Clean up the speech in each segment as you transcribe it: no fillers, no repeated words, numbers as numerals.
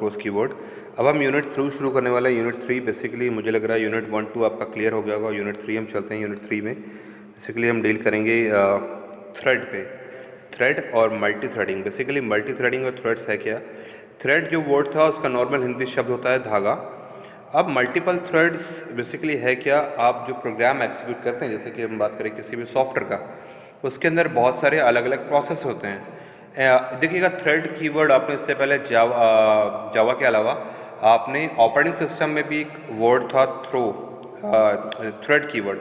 Close keyword. अब हम unit 3 शुरू करने वाले हैं। यूनिट 3 बेसिकली मुझे लग रहा है यूनिट 1 2 आपका क्लियर हो गया होगा। यूनिट 3 हम चलते हैं। यूनिट 3 में बेसिकली हम डील करेंगे थ्रेड पे, थ्रेड और multi threading. Basically multi threading और थ्रेड्स है क्या। थ्रेड जो वर्ड था उसका नॉर्मल हिंदी शब्द होता है धागा। अब मल्टीपल थ्रेड्स बेसिकली है क्या, आप जो प्रोग्राम एग्जीक्यूट करते हैं, जैसे कि हम बात करें किसी भी सॉफ्टवेयर का, उसके अंदर बहुत सारे अलग अलग प्रोसेस होते हैं। देखिएगा थ्रेड कीवर्ड आपने इससे पहले जावा के अलावा आपने ऑपरेटिंग सिस्टम में भी एक वर्ड था थ्रेड कीवर्ड।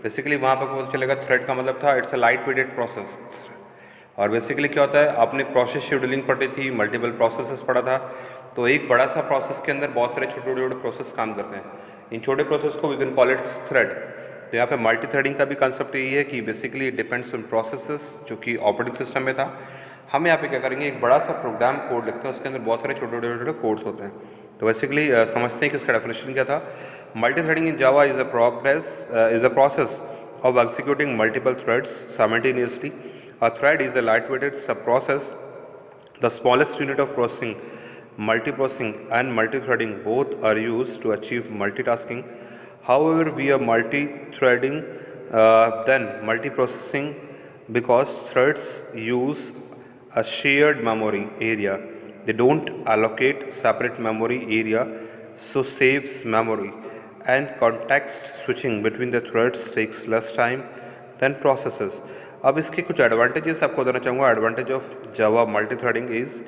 बेसिकली वहाँ पर पता चलेगा थ्रेड का मतलब था it's a light weighted process. और बेसिकली क्या होता है, आपने प्रोसेस शेड्यूलिंग पढ़ी थी, मल्टीपल प्रोसेसेस पढ़ा था। तो एक बड़ा सा प्रोसेस के अंदर बहुत सारे छोटे छोटे प्रोसेस काम करते हैं। इन छोटे प्रोसेस को we can call it thread. तो यहाँ पे मल्टी थ्रेडिंग का भी कंसेप्ट यही है कि बेसिकली डिपेंड्स ऑन प्रोसेसेस जो कि ऑपरेटिंग सिस्टम में था। हम यहाँ पे क्या करेंगे, एक बड़ा सा प्रोग्राम कोड लिखते हैं, उसके अंदर बहुत सारे छोटे छोटे छोटे कोड्स होते हैं। तो बेसिकली समझते हैं कि इसका डेफिनेशन क्या था। Multi threading in Java is a process of executing multiple threads simultaneously. A thread is a lightweighted subprocess, the smallest unit of processing. Multiprocessing and multithreading both are used to achieve multitasking. However, we are multi-threading than multiprocessing because threads use a shared memory area. They don't allocate separate memory area, so saves memory, and context switching between the threads takes less time than processes. अब इसके कुछ advantages आपको देना चाहूँगा। Advantage of Java multi threading is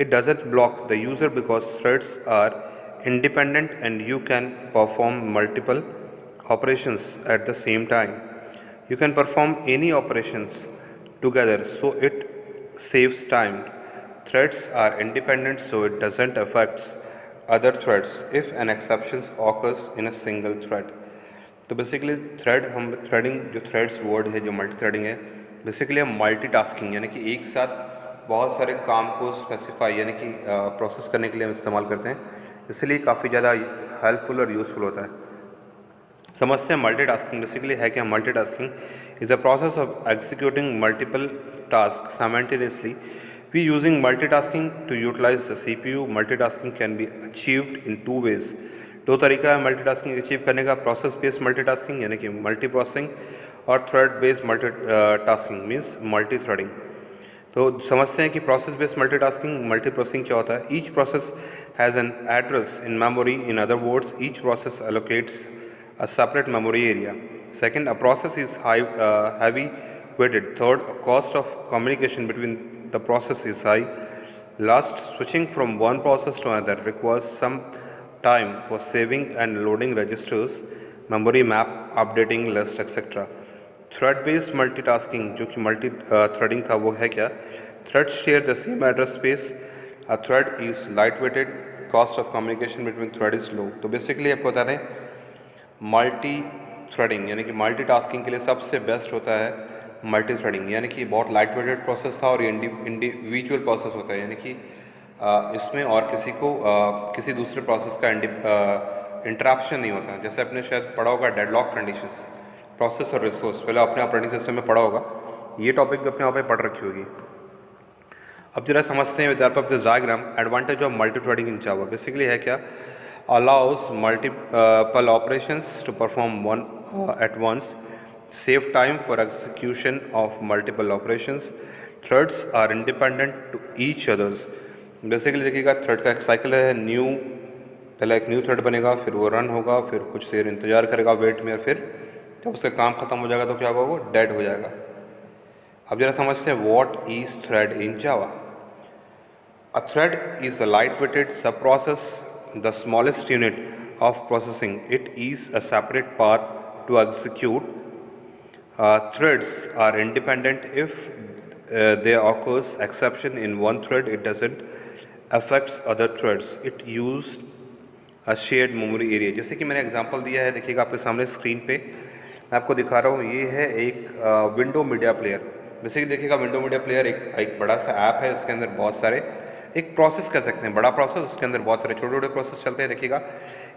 it doesn't block the user because threads are independent and you can perform multiple operations at the same time. You can perform any operations together, so it saves time. Threads are independent, so it doesn't affect other threads if an exception occurs in a single thread. तो basically threading जो threads word है, जो multi threading है, basically हम multitasking यानी कि एक साथ बहुत सारे काम को स्पेसिफाई यानी कि प्रोसेस करने के लिए हम इस्तेमाल करते हैं, इसलिए काफ़ी ज़्यादा हेल्पफुल और यूज़फुल होता है। समझते हैं मल्टीटास्किंग बेसिकली है क्या। Multitasking is a process of executing multiple task simultaneously. We using multitasking to utilise the CPU। Multitasking can be achieved in 2 ways। दो तरीका है मल्टीटास्किंग अचीव करने का, प्रोसेस बेस्ड मल्टीटास्किंग यानी कि मल्टी प्रोसेसिंग, और thread based multitasking means multi threading. तो समझते हैं कि प्रोसेस बेस्ड मल्टी प्रोसेसिंग क्या होता है। Each process has an address in memory, in other words each process allocates a separate memory area. Second, a process is heavy weighted. Third, a cost of communication between the process is high. Last, switching from one process to another requires some time for saving and loading registers, memory map, updating list, etc. Thread based multitasking जो कि multi threading था वो है क्या। Thread share the same address space. A thread is light weighted. Cost of communication between thread is low. तो basically आपको बता दें मल्टी थ्रेडिंग यानी कि मल्टीटास्किंग के लिए सबसे बेस्ट होता है मल्टी थ्रेडिंग, यानी कि बहुत लाइट वेटेड प्रोसेस था और ये इंडिविजुअल प्रोसेस होता है, यानी कि इसमें और किसी दूसरे प्रोसेस का इंटरप्शन नहीं होता। जैसे आपने शायद पढ़ा होगा डेडलॉक कंडीशंस, प्रोसेस और रिसोर्स, पहले आपने ऑपरेटिंग सिस्टम में पढ़ा होगा, ये टॉपिक भी अपने आप में पढ़ रखी होगी। अब जरा समझते हैं with help of this diagram advantage of multi threading in Java. Basically है क्या, allows multiple operations to perform one at once, save time for execution of multiple operations. Threads are independent to each others. Basically देखिएगा thread का एक cycle है, पहले एक new thread बनेगा, फिर वो रन होगा, फिर कुछ देर इंतजार करेगा वेट में, और फिर जब उसका काम खत्म हो जाएगा तो क्या होगा, वो डेड हो जाएगा। अब जरा समझते हैं what is thread in Java. A thread is a light-weighted subprocess, the smallest unit of processing. It is a separate path to execute. Threads are independent. If there occurs exception in one thread, it doesn't affect other threads. It use a shared memory area. जैसे कि मैंने example दिया है, देखिएगा आपके सामने screen पे मैं आपको दिखा रहा हूँ, ये है एक विंडो मीडिया प्लेयर। बेसिकली देखिएगा विंडो मीडिया प्लेयर एक बड़ा सा ऐप है, उसके अंदर बहुत सारे एक प्रोसेस कर सकते हैं, बड़ा प्रोसेस, उसके अंदर बहुत सारे छोटे छोटे प्रोसेस चलते हैं। देखिएगा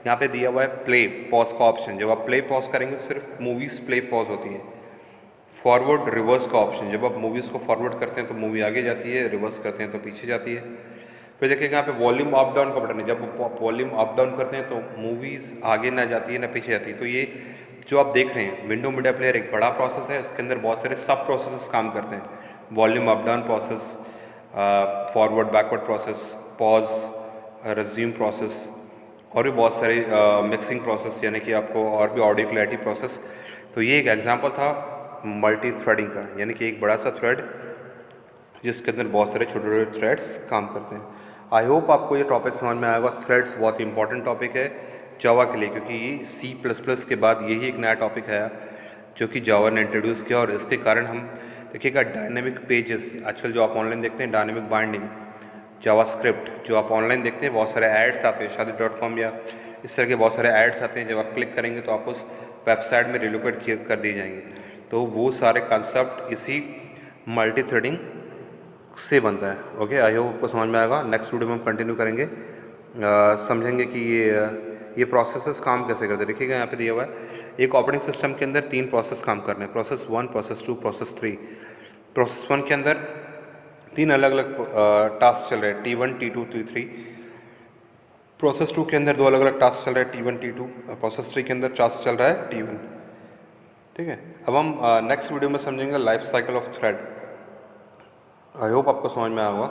यहाँ पे दिया हुआ है प्ले पॉज का ऑप्शन, जब आप प्ले पॉज करेंगे तो सिर्फ मूवीज़ प्ले पॉज होती है। फॉरवर्ड रिवर्स का ऑप्शन, जब आप मूवीज़ को फॉरवर्ड करते हैं तो मूवी आगे जाती है, रिवर्स करते हैं तो पीछे जाती है। फिर देखिएगा यहाँ पे वॉल्यूम अप डाउन का बटन है। जब वॉल्यूम अप डाउन करते हैं तो मूवीज़ आगे ना जाती है ना पीछे जाती है। तो ये जो आप देख रहे हैं विंडो मीडिया प्लेयर एक बड़ा प्रोसेस है, इसके अंदर बहुत सारे सब प्रोसेसेस काम करते हैं। Volume up down process, forward backward process, pause, resume process, और भी बहुत सारे मिक्सिंग प्रोसेस, यानी कि आपको और भी ऑडियो क्लैरिटी प्रोसेस। तो ये एक एग्जांपल था मल्टी थ्रेडिंग का, यानी कि एक बड़ा सा थ्रेड जिसके अंदर बहुत सारे छोटे छोटे थ्रेड्स काम करते हैं। आई होप आपको ये टॉपिक समझ में आएगा। थ्रेड्स बहुत इंपॉर्टेंट टॉपिक है जावा के लिए, क्योंकि ये C++ के बाद यही एक नया टॉपिक है जो कि जावा ने इंट्रोड्यूस किया, और इसके कारण हम देखिएगा डायनेमिक पेजेस आजकल जो आप ऑनलाइन देखते हैं, डायनेमिक बाइंडिंग, जावास्क्रिप्ट जो आप ऑनलाइन देखते हैं, बहुत सारे एड्स आते हैं शादी.com या इस तरह के बहुत सारे एड्स आते हैं। जब आप क्लिक करेंगे तो आप उस वेबसाइट में रिलोकेट कर दिए जाएंगे। तो वो सारे कंसेप्ट इसी मल्टी थ्रेडिंग से बनता है। ओके, आई होप आपको समझ में आएगा। नेक्स्ट वीडियो में हम कंटिन्यू करेंगे, समझेंगे कि ये प्रोसेसेस काम कैसे करते हैं। देखिएगा यहाँ पे दिया हुआ है एक ऑपरेटिंग सिस्टम के अंदर 3 प्रोसेस काम करने हैं, प्रोसेस 1, प्रोसेस 2, प्रोसेस 3। प्रोसेस 1 के अंदर 3 अलग अलग टास्क चल रहे हैं, T1, T2, T3। प्रोसेस 2 के अंदर 2 अलग अलग टास्क चल रहे हैं, T1, T2। प्रोसेस 3 के अंदर टास्क चल रहा है T1। ठीक है, अब हम नेक्स्ट वीडियो में समझेंगे life cycle of thread. I hope आपको समझ में आया होगा।